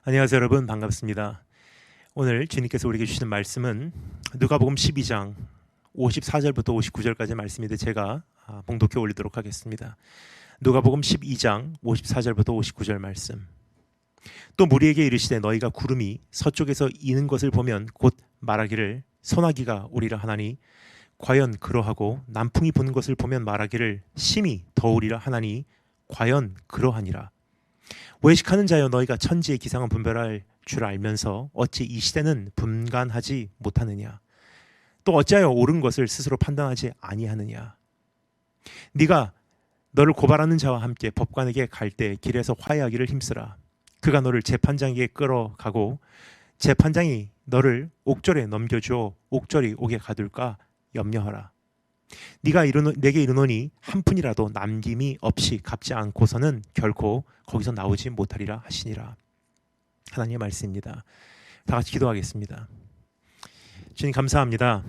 안녕하세요 여러분, 반갑습니다. 오늘 주님께서 우리에게 주시는 말씀은 누가복음 12장 54절부터 59절까지 말씀인데 제가 봉독해 올리도록 하겠습니다. 누가복음 12장 54절부터 59절 말씀. 또 무리에게 이르시되 너희가 구름이 서쪽에서 이는 것을 보면 곧 말하기를 소나기가 오리라 하나니 과연 그러하고 남풍이 부는 것을 보면 말하기를 심히 더우리라 하나니 과연 그러하니라. 외식하는 자여 너희가 천지의 기상은 분별할 줄 알면서 어찌 이 시대는 분간하지 못하느냐. 또 어찌하여 옳은 것을 스스로 판단하지 아니하느냐. 네가 너를 고발하는 자와 함께 법관에게 갈 때 길에서 화해하기를 힘쓰라. 그가 너를 재판장에게 끌어가고 재판장이 너를 옥절에 넘겨주어 옥절이 옥에 가둘까 염려하라. 네가 내게 이르노니 한 푼이라도 남김이 없이 갚지 않고서는 결코 거기서 나오지 못하리라 하시니라. 하나님의 말씀입니다. 다 같이 기도하겠습니다. 주님 감사합니다.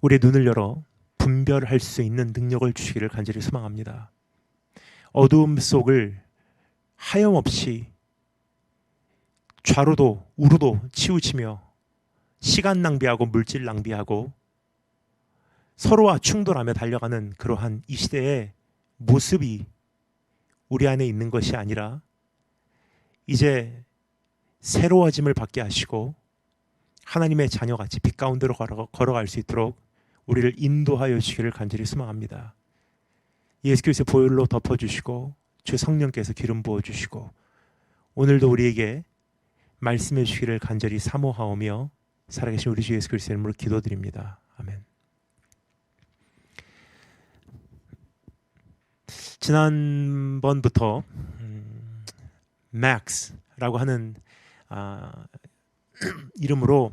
우리의 눈을 열어 분별할 수 있는 능력을 주시기를 간절히 소망합니다. 어두움 속을 하염없이 좌로도 우로도 치우치며 시간 낭비하고 물질 낭비하고 서로와 충돌하며 달려가는 그러한 이 시대의 모습이 우리 안에 있는 것이 아니라 이제 새로워짐을 받게 하시고 하나님의 자녀같이 빛 가운데로 걸어갈 수 있도록 우리를 인도하여 주시기를 간절히 소망합니다. 예수 그리스도의 보혈로 덮어주시고 주 성령께서 기름 부어주시고 오늘도 우리에게 말씀해 주시기를 간절히 사모하오며 살아계신 우리 주 예수 그리스도의 이름으로 기도드립니다. 아멘. 지난번부터 맥스라고 하는 이름으로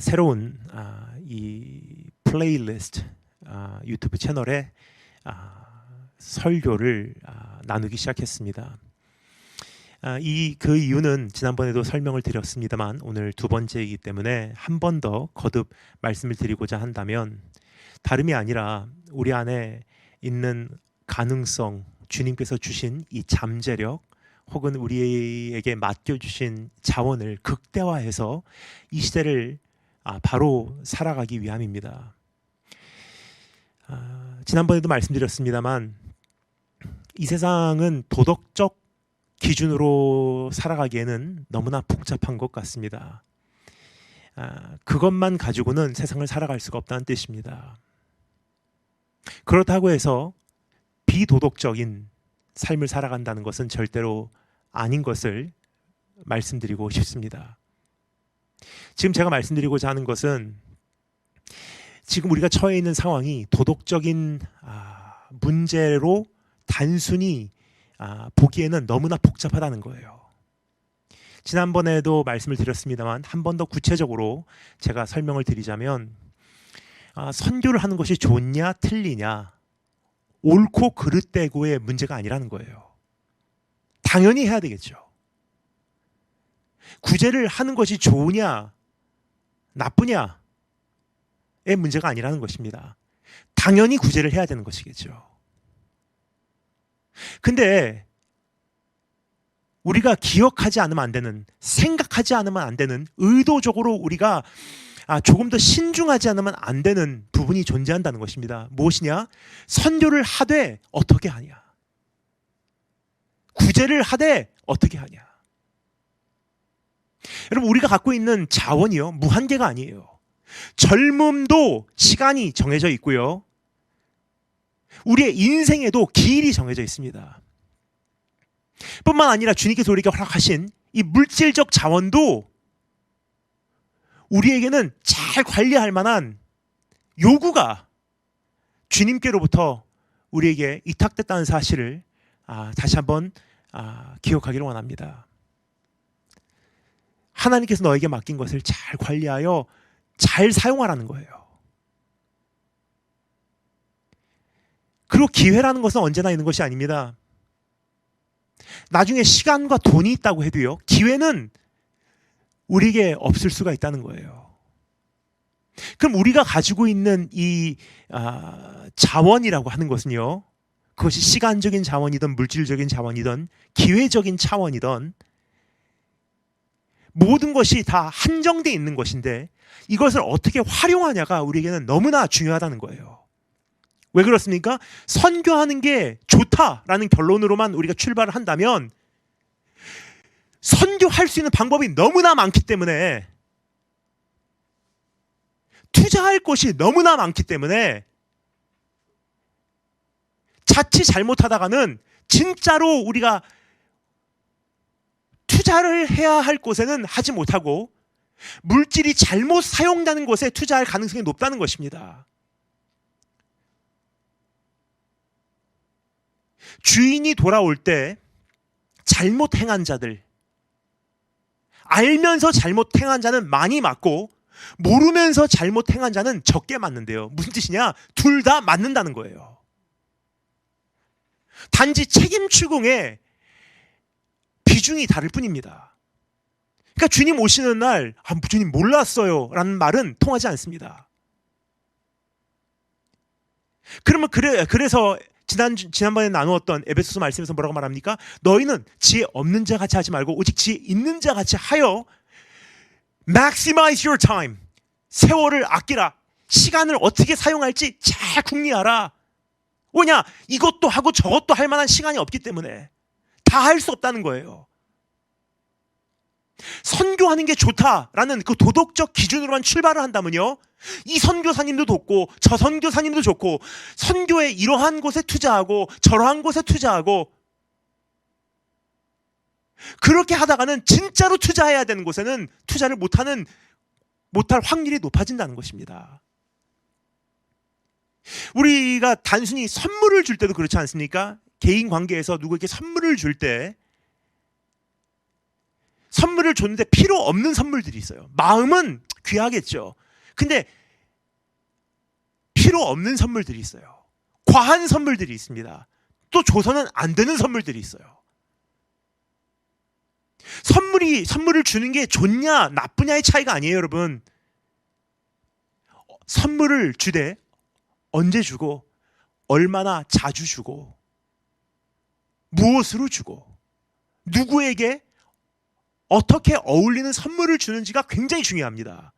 새로운 이 플레이리스트 유튜브 채널에 설교를 나누기 시작했습니다. 그 이유는 지난번에도 설명을 드렸습니다만 오늘 두 번째이기 때문에 한 번 더 거듭 말씀을 드리고자 한다면 다름이 아니라 우리 안에 있는 가능성, 주님께서 주신 이 잠재력 혹은 우리에게 맡겨주신 자원을 극대화해서 이 시대를 바로 살아가기 위함입니다. 지난번에도 말씀드렸습니다만 이 세상은 도덕적 기준으로 살아가기에는 너무나 복잡한 것 같습니다. 그것만 가지고는 세상을 살아갈 수가 없다는 뜻입니다. 그렇다고 해서 비도덕적인 삶을 살아간다는 것은 절대로 아닌 것을 말씀드리고 싶습니다. 지금 제가 말씀드리고자 하는 것은 지금 우리가 처해 있는 상황이 도덕적인 문제로 단순히 보기에는 너무나 복잡하다는 거예요. 지난번에도 말씀을 드렸습니다만 한 번 더 구체적으로 제가 설명을 드리자면 선교를 하는 것이 좋냐 틀리냐 옳고 그릇되고의 문제가 아니라는 거예요. 당연히 해야 되겠죠. 구제를 하는 것이 좋으냐 나쁘냐의 문제가 아니라는 것입니다. 당연히 구제를 해야 되는 것이겠죠. 근데 우리가 기억하지 않으면 안 되는, 생각하지 않으면 안 되는, 의도적으로 우리가 조금 더 신중하지 않으면 안 되는 부분이 존재한다는 것입니다. 무엇이냐? 선교를 하되 어떻게 하냐? 구제를 하되 어떻게 하냐? 여러분, 우리가 갖고 있는 자원이요, 무한계가 아니에요. 젊음도 시간이 정해져 있고요. 우리의 인생에도 길이 정해져 있습니다. 뿐만 아니라 주님께서 우리에게 허락하신 이 물질적 자원도 우리에게는 잘 관리할 만한 요구가 주님께로부터 우리에게 위탁됐다는 사실을 다시 한번 기억하기를 원합니다. 하나님께서 너에게 맡긴 것을 잘 관리하여 잘 사용하라는 거예요. 그리고 기회라는 것은 언제나 있는 것이 아닙니다. 나중에 시간과 돈이 있다고 해도요, 기회는 우리에게 없을 수가 있다는 거예요. 그럼 우리가 가지고 있는 이 자원이라고 하는 것은요, 그것이 시간적인 자원이든 물질적인 자원이든 기회적인 차원이든 모든 것이 다 한정되어 있는 것인데 이것을 어떻게 활용하냐가 우리에게는 너무나 중요하다는 거예요. 왜 그렇습니까? 선교하는 게 좋다라는 결론으로만 우리가 출발을 한다면 선교할 수 있는 방법이 너무나 많기 때문에 투자할 것이 너무나 많기 때문에 자칫 잘못하다가는 진짜로 우리가 투자를 해야 할 곳에는 하지 못하고 물질이 잘못 사용되는 곳에 투자할 가능성이 높다는 것입니다. 주인이 돌아올 때 잘못 행한 자들, 알면서 잘못 행한 자는 많이 맞고 모르면서 잘못 행한 자는 적게 맞는데요. 무슨 뜻이냐? 둘 다 맞는다는 거예요. 단지 책임 추궁의 비중이 다를 뿐입니다. 그러니까 주님 오시는 날 주님 몰랐어요 라는 말은 통하지 않습니다. 그러면 그래서 지난번에 나누었던 에베소서 말씀에서 뭐라고 말합니까? 너희는 지혜 없는 자 같이 하지 말고 오직 지혜 있는 자 같이 하여 maximize your time. 세월을 아끼라. 시간을 어떻게 사용할지 잘 궁리하라. 왜냐? 이것도 하고 저것도 할 만한 시간이 없기 때문에 다 할 수 없다는 거예요. 선교하는 게 좋다라는 그 도덕적 기준으로만 출발을 한다면요, 이 선교사님도 좋고 저 선교사님도 좋고 선교에 이러한 곳에 투자하고 저러한 곳에 투자하고 그렇게 하다가는 진짜로 투자해야 되는 곳에는 투자를 못할 확률이 높아진다는 것입니다. 우리가 단순히 선물을 줄 때도 그렇지 않습니까? 개인 관계에서 누구에게 선물을 줄 때 선물을 줬는데 필요 없는 선물들이 있어요. 마음은 귀하겠죠. 근데 필요 없는 선물들이 있어요. 과한 선물들이 있습니다. 또 줘서는 안 되는 선물들이 있어요. 선물을 주는 게 좋냐 나쁘냐의 차이가 아니에요, 여러분. 선물을 주되 언제 주고 얼마나 자주 주고 무엇으로 주고 누구에게 어떻게 어울리는 선물을 주는지가 굉장히 중요합니다.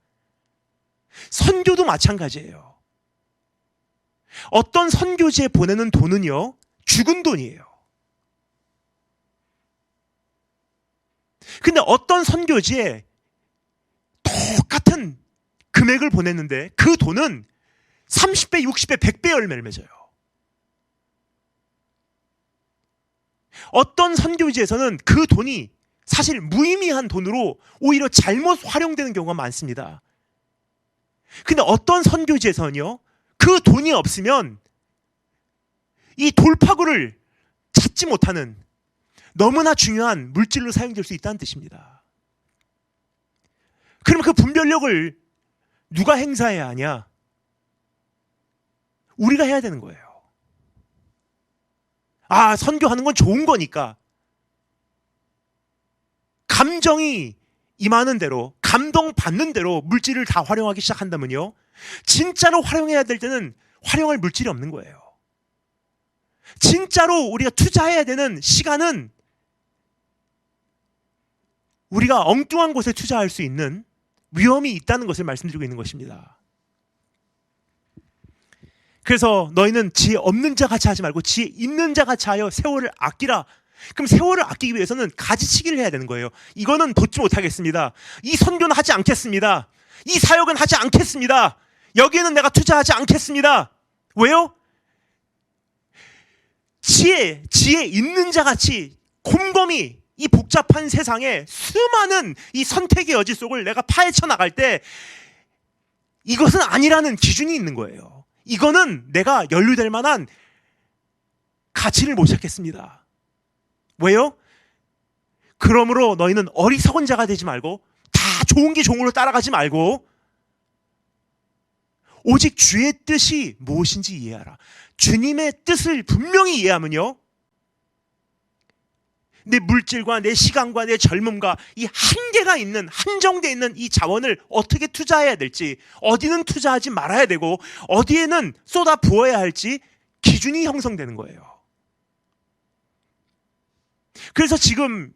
선교도 마찬가지예요. 어떤 선교지에 보내는 돈은요, 죽은 돈이에요. 근데 어떤 선교지에 똑같은 금액을 보냈는데 그 돈은 30배, 60배, 100배 열매를 맺어요. 어떤 선교지에서는 그 돈이 사실 무의미한 돈으로 오히려 잘못 활용되는 경우가 많습니다. 근데 어떤 선교지에서는요, 그 돈이 없으면 이 돌파구를 찾지 못하는 너무나 중요한 물질로 사용될 수 있다는 뜻입니다. 그럼 그 분별력을 누가 행사해야 하냐? 우리가 해야 되는 거예요. 선교하는 건 좋은 거니까 감정이 임하는 대로, 감동받는 대로 물질을 다 활용하기 시작한다면요, 진짜로 활용해야 될 때는 활용할 물질이 없는 거예요. 진짜로 우리가 투자해야 되는 시간은 우리가 엉뚱한 곳에 투자할 수 있는 위험이 있다는 것을 말씀드리고 있는 것입니다. 그래서 너희는 지혜 없는 자 같이 하지 말고 지혜 있는 자 같이 하여 세월을 아끼라. 그럼 세월을 아끼기 위해서는 가지치기를 해야 되는 거예요. 이거는 돕지 못하겠습니다. 이 선교는 하지 않겠습니다. 이 사역은 하지 않겠습니다. 여기에는 내가 투자하지 않겠습니다. 왜요? 지혜 있는 자 같이 곰곰이 이 복잡한 세상에 수많은 이 선택의 여지 속을 내가 파헤쳐 나갈 때 이것은 아니라는 기준이 있는 거예요. 이거는 내가 연루될 만한 가치를 못 찾겠습니다. 왜요? 그러므로 너희는 어리석은 자가 되지 말고 다 좋은 게 종으로 따라가지 말고 오직 주의 뜻이 무엇인지 이해하라. 주님의 뜻을 분명히 이해하면요, 내 물질과 내 시간과 내 젊음과 이 한계가 있는, 한정되어 있는 이 자원을 어떻게 투자해야 될지, 어디는 투자하지 말아야 되고 어디에는 쏟아 부어야 할지 기준이 형성되는 거예요. 그래서 지금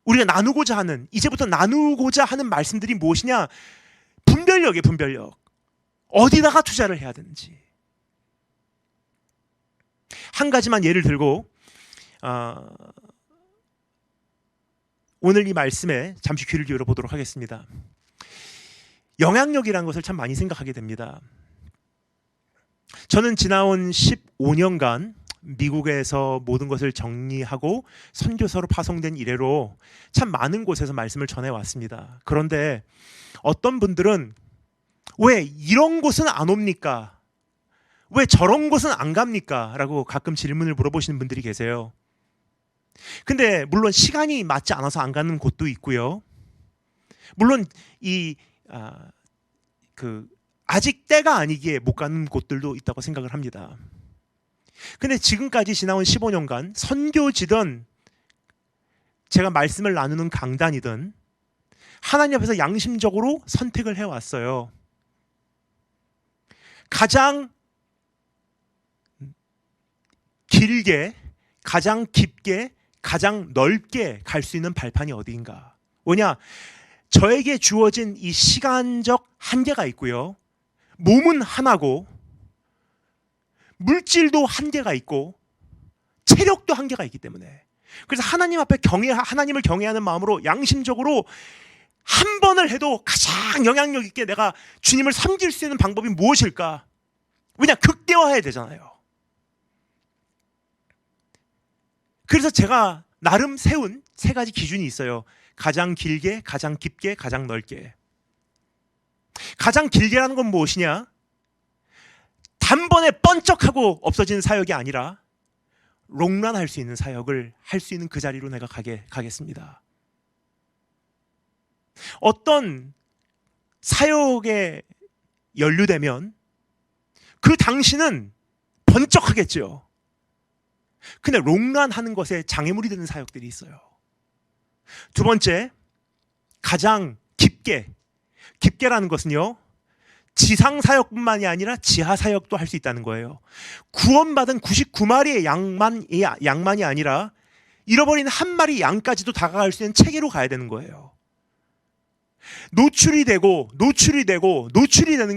우리가 이제부터 나누고자 하는 말씀들이 무엇이냐? 분별력이에요, 분별력. 어디다가 투자를 해야 되는지. 한 가지만 예를 들고 오늘 이 말씀에 잠시 귀를 기울여 보도록 하겠습니다. 영향력이라는 것을 참 많이 생각하게 됩니다. 저는 지나온 15년간 미국에서 모든 것을 정리하고 선교사로 파송된 이래로 참 많은 곳에서 말씀을 전해왔습니다. 그런데 어떤 분들은 왜 이런 곳은 안 옵니까? 왜 저런 곳은 안 갑니까? 라고 가끔 질문을 물어보시는 분들이 계세요. 근데 물론 시간이 맞지 않아서 안 가는 곳도 있고요. 물론 아직 때가 아니기에 못 가는 곳들도 있다고 생각을 합니다. 근데 지금까지 지나온 15년간 선교지든 제가 말씀을 나누는 강단이든 하나님 앞에서 양심적으로 선택을 해왔어요. 가장 길게, 가장 깊게, 가장 넓게 갈 수 있는 발판이 어디인가? 뭐냐? 저에게 주어진 이 시간적 한계가 있고요. 몸은 하나고 물질도 한계가 있고 체력도 한계가 있기 때문에, 그래서 하나님 앞에 하나님을 경외하는 마음으로 양심적으로 한 번을 해도 가장 영향력 있게 내가 주님을 섬길 수 있는 방법이 무엇일까? 왜냐? 극대화해야 되잖아요. 그래서 제가 나름 세운 3가지 기준이 있어요. 가장 길게, 가장 깊게, 가장 넓게. 가장 길게라는 건 무엇이냐? 단번에 번쩍하고 없어지는 사역이 아니라 롱런할 수 있는 사역을 할 수 있는 그 자리로 내가 가겠습니다. 어떤 사역에 연루되면 그 당시는 번쩍하겠죠. 근데 롱런하는 것에 장애물이 되는 사역들이 있어요. 두 번째, 가장 깊게라는 것은요, 지상 사역뿐만이 아니라 지하 사역도 할 수 있다는 거예요. 구원받은 99마리의 양만이 아니라 잃어버린 한 마리 양까지도 다가갈 수 있는 체계로 가야 되는 거예요. 노출이 되는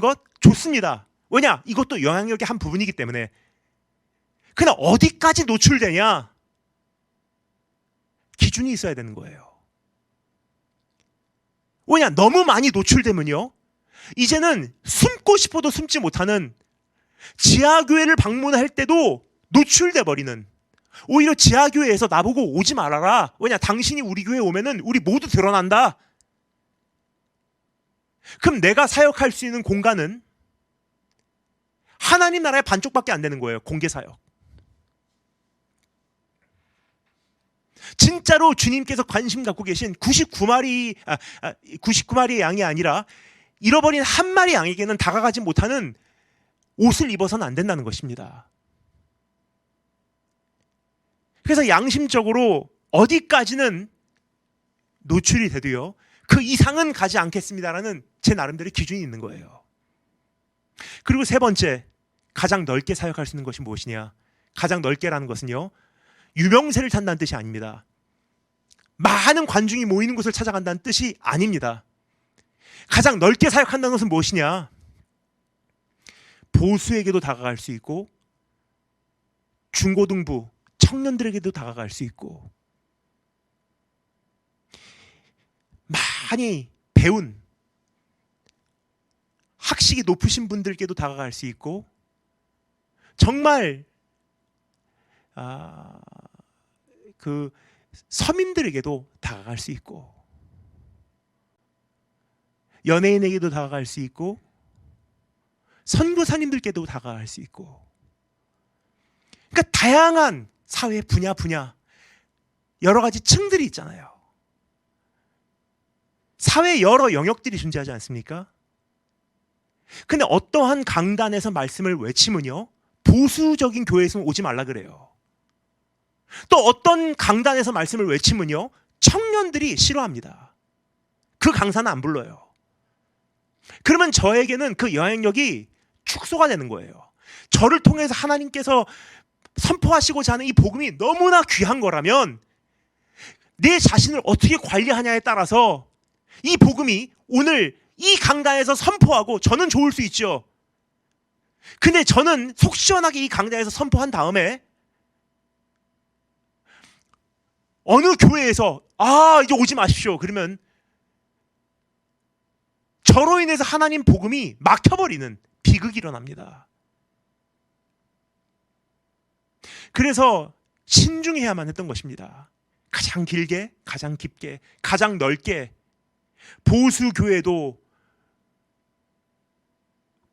것 좋습니다. 왜냐? 이것도 영향력의 한 부분이기 때문에. 그러나 어디까지 노출되냐? 기준이 있어야 되는 거예요. 왜냐? 너무 많이 노출되면요, 이제는 숨고 싶어도 숨지 못하는, 지하교회를 방문할 때도 노출돼 버리는, 오히려 지하교회에서 나보고 오지 말아라. 왜냐? 당신이 우리 교회에 오면은 우리 모두 드러난다. 그럼 내가 사역할 수 있는 공간은 하나님 나라의 반쪽밖에 안 되는 거예요. 공개 사역. 진짜로 주님께서 관심 갖고 계신 99마리의 양이 아니라 잃어버린 한 마리 양에게는 다가가지 못하는 옷을 입어서는 안 된다는 것입니다. 그래서 양심적으로 어디까지는 노출이 돼도요, 그 이상은 가지 않겠습니다라는 제 나름대로의 기준이 있는 거예요. 그리고 세 번째, 가장 넓게 사역할 수 있는 것이 무엇이냐? 가장 넓게라는 것은요, 유명세를 탄다는 뜻이 아닙니다. 많은 관중이 모이는 곳을 찾아간다는 뜻이 아닙니다. 가장 넓게 사역한다는 것은 무엇이냐? 보수에게도 다가갈 수 있고 중고등부, 청년들에게도 다가갈 수 있고 많이 배운 학식이 높으신 분들께도 다가갈 수 있고 정말 그 서민들에게도 다가갈 수 있고 연예인에게도 다가갈 수 있고 선교사님들께도 다가갈 수 있고, 그러니까 다양한 사회 분야 여러 가지 층들이 있잖아요. 사회에 여러 영역들이 존재하지 않습니까? 근데 어떠한 강단에서 말씀을 외치면요, 보수적인 교회에서는 오지 말라 그래요. 또 어떤 강단에서 말씀을 외치면요, 청년들이 싫어합니다. 그 강사는 안 불러요. 그러면 저에게는 그 영향력이 축소가 되는 거예요. 저를 통해서 하나님께서 선포하시고자 하는 이 복음이 너무나 귀한 거라면 내 자신을 어떻게 관리하냐에 따라서 이 복음이 오늘 이 강단에서 선포하고 저는 좋을 수 있죠. 근데 저는 속 시원하게 이 강단에서 선포한 다음에 어느 교회에서 이제 오지 마십시오 그러면 저로 인해서 하나님 복음이 막혀버리는 비극이 일어납니다. 그래서 신중해야만 했던 것입니다. 가장 길게, 가장 깊게, 가장 넓게 보수 교회도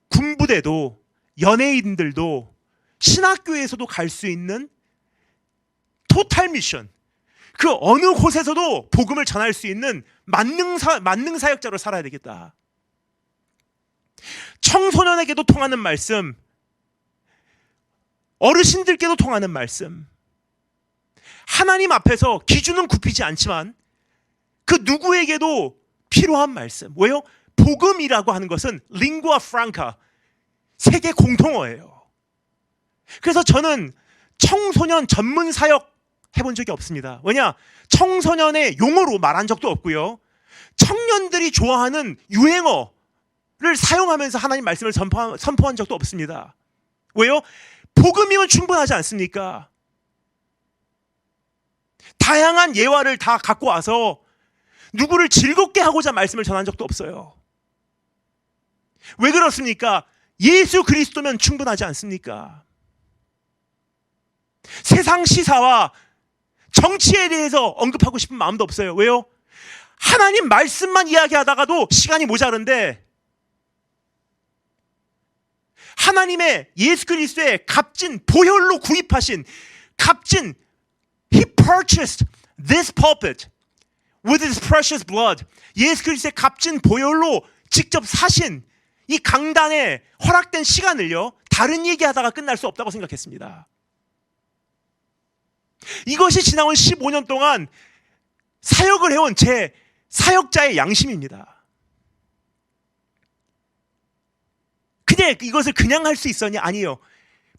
군부대도 연예인들도 신학교에서도 갈 수 있는 토탈 미션, 그 어느 곳에서도 복음을 전할 수 있는 만능 사역자로 살아야 되겠다. 청소년에게도 통하는 말씀, 어르신들께도 통하는 말씀, 하나님 앞에서 기준은 굽히지 않지만 그 누구에게도 필요한 말씀. 왜요? 복음이라고 하는 것은 링구아 프랑카, 세계 공통어예요. 그래서 저는 청소년 전문 사역 해본 적이 없습니다. 왜냐? 청소년의 용어로 말한 적도 없고요. 청년들이 좋아하는 유행어를 사용하면서 하나님 말씀을 선포한 적도 없습니다. 왜요? 복음이면 충분하지 않습니까? 다양한 예화를 다 갖고 와서 누구를 즐겁게 하고자 말씀을 전한 적도 없어요. 왜 그렇습니까? 예수 그리스도면 충분하지 않습니까? 세상 시사와 정치에 대해서 언급하고 싶은 마음도 없어요. 왜요? 하나님 말씀만 이야기하다가도 시간이 모자른데 하나님의 예수 그리스도의 값진 보혈로 구입하신 값진 He purchased this pulpit with His precious blood. 예수 그리스도의 값진 보혈로 직접 사신 이 강단에 허락된 시간을요, 다른 얘기하다가 끝날 수 없다고 생각했습니다. 이것이 지나온 15년 동안 사역을 해온 제 사역자의 양심입니다. 근데 이것을 그냥 할 수 있었냐? 아니에요.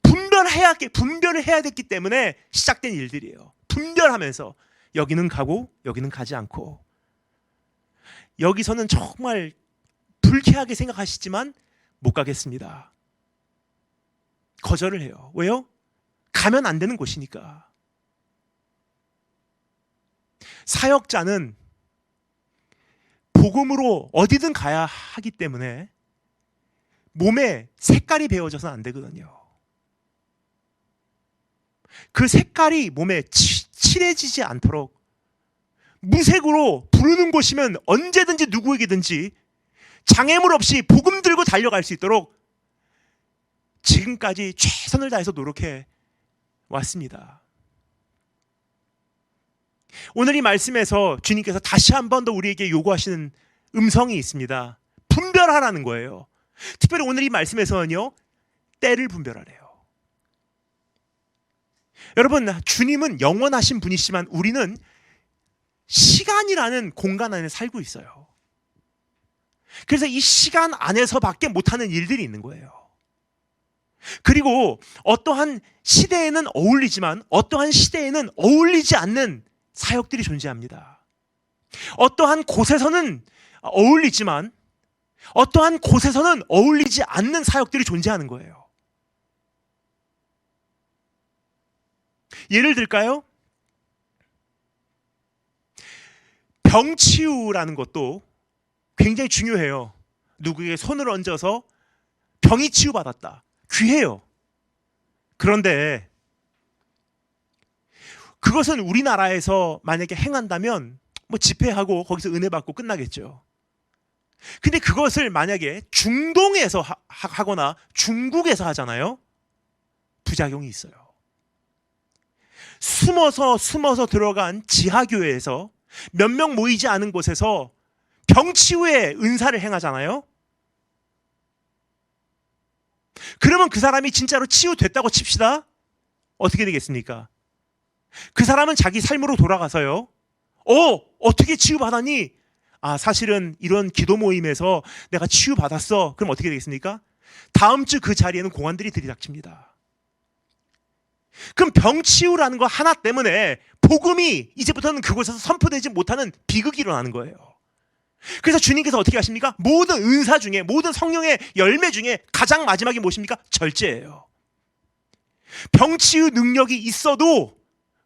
분별을 해야 됐기 때문에 시작된 일들이에요. 분별하면서 여기는 가고 여기는 가지 않고, 여기서는 정말 불쾌하게 생각하시지만 못 가겠습니다. 거절을 해요. 왜요? 가면 안 되는 곳이니까. 사역자는 복음으로 어디든 가야 하기 때문에 몸에 색깔이 배어져서는 안 되거든요. 그 색깔이 몸에 칠해지지 않도록 무색으로 부르는 곳이면 언제든지 누구에게든지 장애물 없이 복음 들고 달려갈 수 있도록 지금까지 최선을 다해서 노력해 왔습니다. 오늘 이 말씀에서 주님께서 다시 한 번 더 우리에게 요구하시는 음성이 있습니다. 분별하라는 거예요. 특별히 오늘 이 말씀에서는요, 때를 분별하래요. 여러분, 주님은 영원하신 분이시지만 우리는 시간이라는 공간 안에 살고 있어요. 그래서 이 시간 안에서밖에 못하는 일들이 있는 거예요. 그리고 어떠한 시대에는 어울리지만 어떠한 시대에는 어울리지 않는 사역들이 존재합니다. 어떠한 곳에서는 어울리지만 어떠한 곳에서는 어울리지 않는 사역들이 존재하는 거예요. 예를 들까요? 병치유라는 것도 굉장히 중요해요. 누구에게 손을 얹어서 병이 치유받았다. 귀해요. 그런데 그것은 우리나라에서 만약에 행한다면 뭐 집회하고 거기서 은혜 받고 끝나겠죠. 근데 그것을 만약에 중동에서 하거나 중국에서 하잖아요. 부작용이 있어요. 숨어서 들어간 지하교회에서 몇 명 모이지 않은 곳에서 병치유의 은사를 행하잖아요. 그러면 그 사람이 진짜로 치유됐다고 칩시다. 어떻게 되겠습니까? 그 사람은 자기 삶으로 돌아가서요, 어떻게 치유받았니? 사실은 이런 기도 모임에서 내가 치유받았어. 그럼 어떻게 되겠습니까? 다음 주 그 자리에는 공안들이 들이닥칩니다. 그럼 병치유라는 거 하나 때문에 복음이 이제부터는 그곳에서 선포되지 못하는 비극이 일어나는 거예요. 그래서 주님께서 어떻게 하십니까? 모든 은사 중에, 모든 성령의 열매 중에 가장 마지막이 무엇입니까? 절제예요. 병치유 능력이 있어도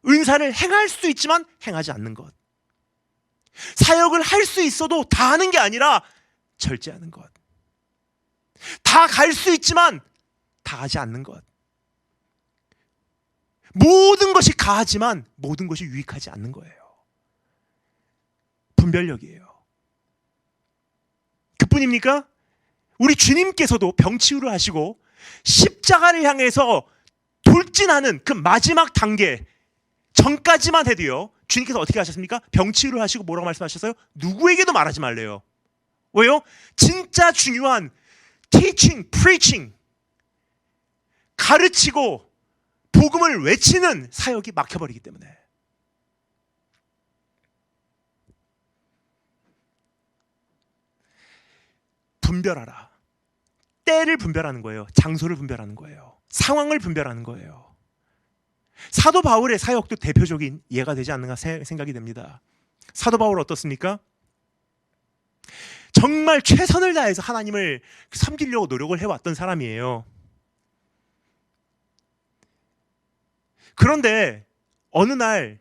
은사를 행할 수 있지만 행하지 않는 것. 사역을 할 수 있어도 다 하는 게 아니라 절제하는 것. 다 갈 수 있지만 다 하지 않는 것. 모든 것이 가하지만 모든 것이 유익하지 않는 거예요. 분별력이에요. 그뿐입니까? 우리 주님께서도 병치유를 하시고 십자가를 향해서 돌진하는 그 마지막 단계 전까지만 해도요, 주님께서 어떻게 하셨습니까? 병치유를 하시고 뭐라고 말씀하셨어요? 누구에게도 말하지 말래요. 왜요? 진짜 중요한 teaching, preaching, 가르치고 복음을 외치는 사역이 막혀버리기 때문에. 분별하라. 때를 분별하는 거예요. 장소를 분별하는 거예요. 상황을 분별하는 거예요. 사도 바울의 사역도 대표적인 예가 되지 않는가 생각이 됩니다. 사도 바울 어떻습니까? 정말 최선을 다해서 하나님을 섬기려고 노력을 해왔던 사람이에요. 그런데 어느 날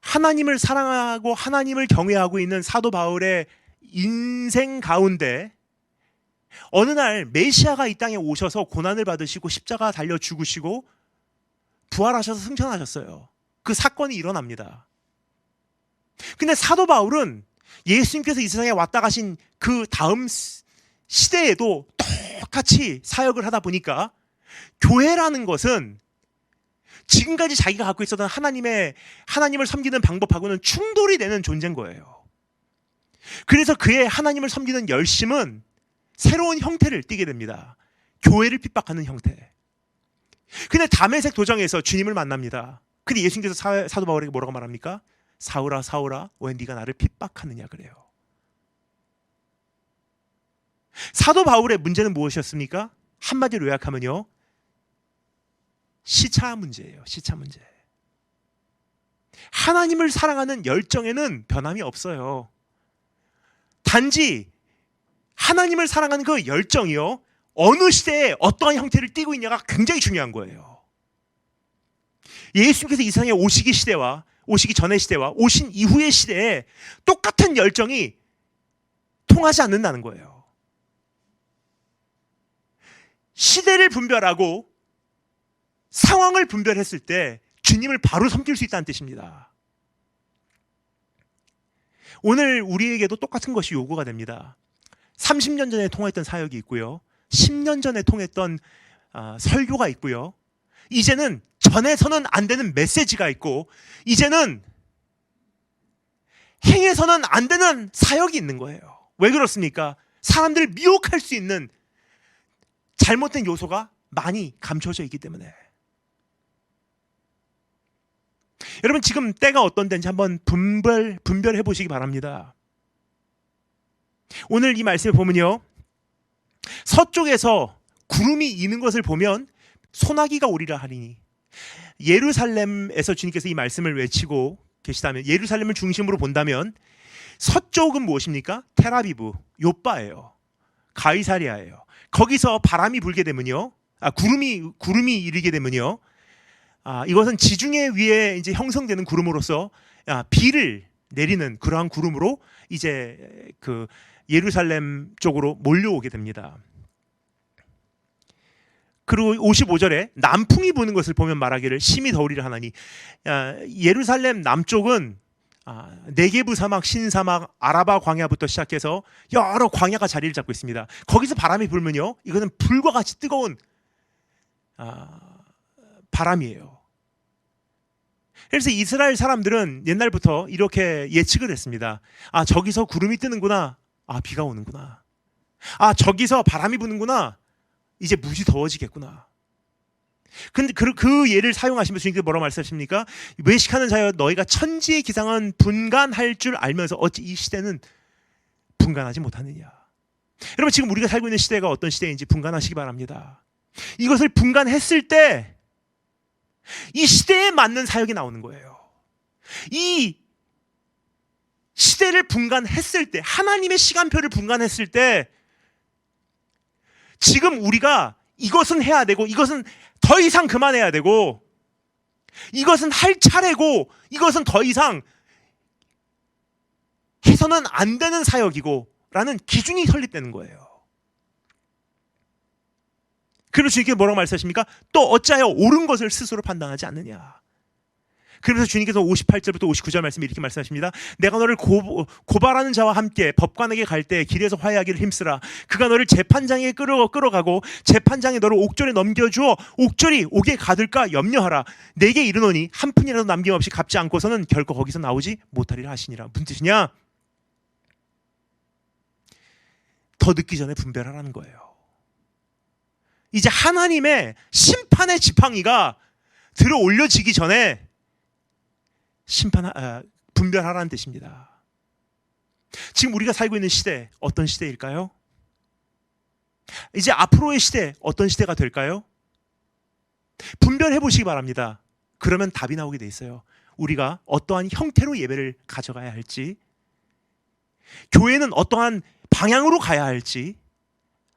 하나님을 사랑하고 하나님을 경외하고 있는 사도 바울의 인생 가운데 어느 날 메시아가 이 땅에 오셔서 고난을 받으시고 십자가 달려 죽으시고 부활하셔서 승천하셨어요. 그 사건이 일어납니다. 근데 사도 바울은 예수님께서 이 세상에 왔다 가신 그 다음 시대에도 똑같이 사역을 하다 보니까 교회라는 것은 지금까지 자기가 갖고 있었던 하나님을 섬기는 방법하고는 충돌이 되는 존재인 거예요. 그래서 그의 하나님을 섬기는 열심은 새로운 형태를 띠게 됩니다. 교회를 핍박하는 형태. 근데 다메섹 도정에서 주님을 만납니다. 근데 예수님께서 사도 바울에게 뭐라고 말합니까? 사울아 사울아 왜 네가 나를 핍박하느냐 그래요. 사도 바울의 문제는 무엇이었습니까? 한마디로 요약하면요, 시차 문제예요. 시차 문제. 하나님을 사랑하는 열정에는 변함이 없어요. 단지 하나님을 사랑하는 그 열정이요, 어느 시대에 어떠한 형태를 띠고 있냐가 굉장히 중요한 거예요. 예수님께서 이 세상에 오시기 전의 시대와 오신 이후의 시대에 똑같은 열정이 통하지 않는다는 거예요. 시대를 분별하고 상황을 분별했을 때 주님을 바로 섬길 수 있다는 뜻입니다. 오늘 우리에게도 똑같은 것이 요구가 됩니다. 30년 전에 통했던 사역이 있고요, 10년 전에 통했던 설교가 있고요, 이제는 전해서는 안 되는 메시지가 있고, 이제는 행해서는 안 되는 사역이 있는 거예요. 왜 그렇습니까? 사람들을 미혹할 수 있는 잘못된 요소가 많이 감춰져 있기 때문에. 여러분, 지금 때가 어떤 때인지 한번 분별해 보시기 바랍니다. 오늘 이 말씀을 보면요, 서쪽에서 구름이 이는 것을 보면 소나기가 오리라 하리니. 예루살렘에서 주님께서 이 말씀을 외치고 계시다면, 예루살렘을 중심으로 본다면 서쪽은 무엇입니까? 텔아비브, 요빠예요. 가이사리아예요. 거기서 바람이 불게 되면요, 구름이 이르게 되면요, 이것은 지중해 위에 이제 형성되는 구름으로서 비를 내리는 그러한 구름으로 이제 그 예루살렘 쪽으로 몰려오게 됩니다. 그리고 55절에 남풍이 부는 것을 보면 말하기를 심히 더우리라 하나니. 예루살렘 남쪽은 네게부 사막, 신사막, 아라바 광야부터 시작해서 여러 광야가 자리를 잡고 있습니다. 거기서 바람이 불면요, 이것은 불과 같이 뜨거운 바람이에요. 그래서 이스라엘 사람들은 옛날부터 이렇게 예측을 했습니다. 저기서 구름이 뜨는구나. 비가 오는구나. 저기서 바람이 부는구나. 이제 무지 더워지겠구나. 근데 그 예를 사용하시면서 주님께서 뭐라고 말씀하십니까? 외식하는 자여, 너희가 천지의 기상은 분간할 줄 알면서 어찌 이 시대는 분간하지 못하느냐. 여러분, 지금 우리가 살고 있는 시대가 어떤 시대인지 분간하시기 바랍니다. 이것을 분간했을 때 이 시대에 맞는 사역이 나오는 거예요. 이 시대를 분간했을 때, 하나님의 시간표를 분간했을 때, 지금 우리가 이것은 해야 되고, 이것은 더 이상 그만해야 되고, 이것은 할 차례고, 이것은 더 이상 해서는 안 되는 사역이고 라는 기준이 설립되는 거예요. 그래서 주님께서 뭐라고 말씀하십니까? 또 어찌하여 옳은 것을 스스로 판단하지 않느냐. 그러면서 주님께서 58절부터 59절 말씀에 이렇게 말씀하십니다. 내가 너를 고발하는 자와 함께 법관에게 갈 때 길에서 화해하기를 힘쓰라. 그가 너를 재판장에 끌어가고 재판장이 너를 옥졸에 넘겨주어 옥졸이 옥에 가둘까 염려하라. 내게 이르노니 한 푼이라도 남김없이 갚지 않고서는 결코 거기서 나오지 못하리라 하시니라. 무슨 뜻이냐? 더 늦기 전에 분별하라는 거예요. 이제 하나님의 심판의 지팡이가 들어 올려지기 전에 분별하라는 뜻입니다. 지금 우리가 살고 있는 시대 어떤 시대일까요? 이제 앞으로의 시대 어떤 시대가 될까요? 분별해 보시기 바랍니다. 그러면 답이 나오게 돼 있어요. 우리가 어떠한 형태로 예배를 가져가야 할지, 교회는 어떠한 방향으로 가야 할지,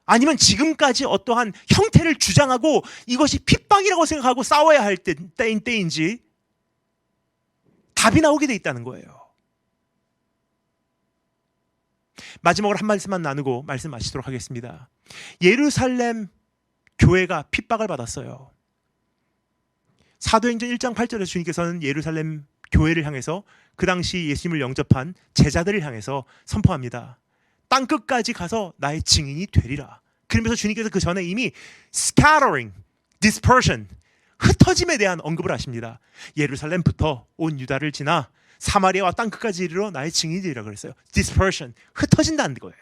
아니면 지금까지 어떠한 형태를 주장하고 이것이 핍박이라고 생각하고 싸워야 할 때인지 답이 나오게 돼 있다는 거예요. 마지막으로 한 말씀만 나누고 말씀 마치도록 하겠습니다. 예루살렘 교회가 핍박을 받았어요. 사도행전 1장 8절에서 주님께서는 예루살렘 교회를 향해서 그 당시 예수님을 영접한 제자들을 향해서 선포합니다. 땅끝까지 가서 나의 증인이 되리라. 그러면서 주님께서 그 전에 이미 scattering, dispersion, 흩어짐에 대한 언급을 하십니다. 예루살렘부터 온 유다를 지나 사마리아와 땅끝까지 이르러 나의 증인이 되리라 그랬어요. dispersion, 흩어진다는 거예요.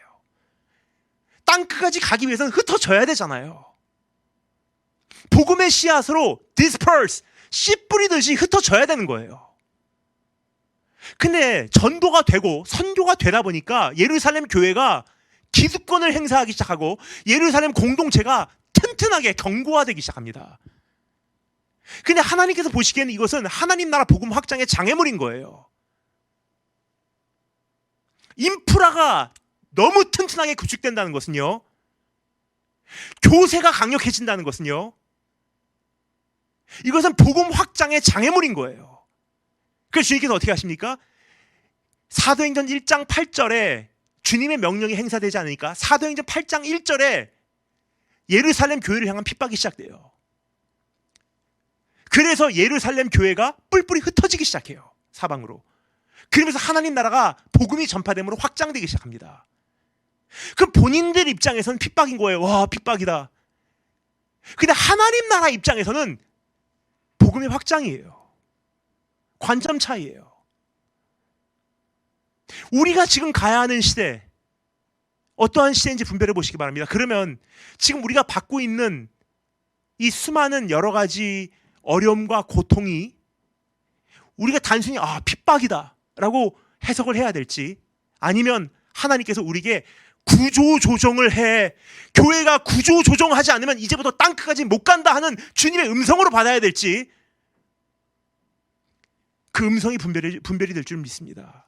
땅끝까지 가기 위해서는 흩어져야 되잖아요. 복음의 씨앗으로 disperse, 씨 뿌리듯이 흩어져야 되는 거예요. 근데 전도가 되고 선교가 되다 보니까 예루살렘 교회가 기득권을 행사하기 시작하고 예루살렘 공동체가 튼튼하게 견고화되기 시작합니다. 근데 하나님께서 보시기에는 이것은 하나님 나라 복음 확장의 장애물인 거예요. 인프라가 너무 튼튼하게 구축된다는 것은요, 교세가 강력해진다는 것은요, 이것은 복음 확장의 장애물인 거예요. 그래서 주님께서 어떻게 하십니까? 사도행전 1장 8절에 주님의 명령이 행사되지 않으니까 사도행전 8장 1절에 예루살렘 교회를 향한 핍박이 시작돼요. 그래서 예루살렘 교회가 뿔뿔이 흩어지기 시작해요. 사방으로. 그러면서 하나님 나라가 복음이 전파됨으로 확장되기 시작합니다. 그럼 본인들 입장에서는 핍박인 거예요. 와, 핍박이다. 근데 하나님 나라 입장에서는 복음의 확장이에요. 관점 차이예요. 우리가 지금 가야 하는 시대, 어떠한 시대인지 분별해 보시기 바랍니다. 그러면 지금 우리가 받고 있는 이 수많은 여러 가지 어려움과 고통이 우리가 단순히 핍박이다 라고 해석을 해야 될지, 아니면 하나님께서 우리에게 구조조정을 해, 교회가 구조조정하지 않으면 이제부터 땅끝까지 못 간다 하는 주님의 음성으로 받아야 될지, 그 음성이 분별이 될 줄 믿습니다.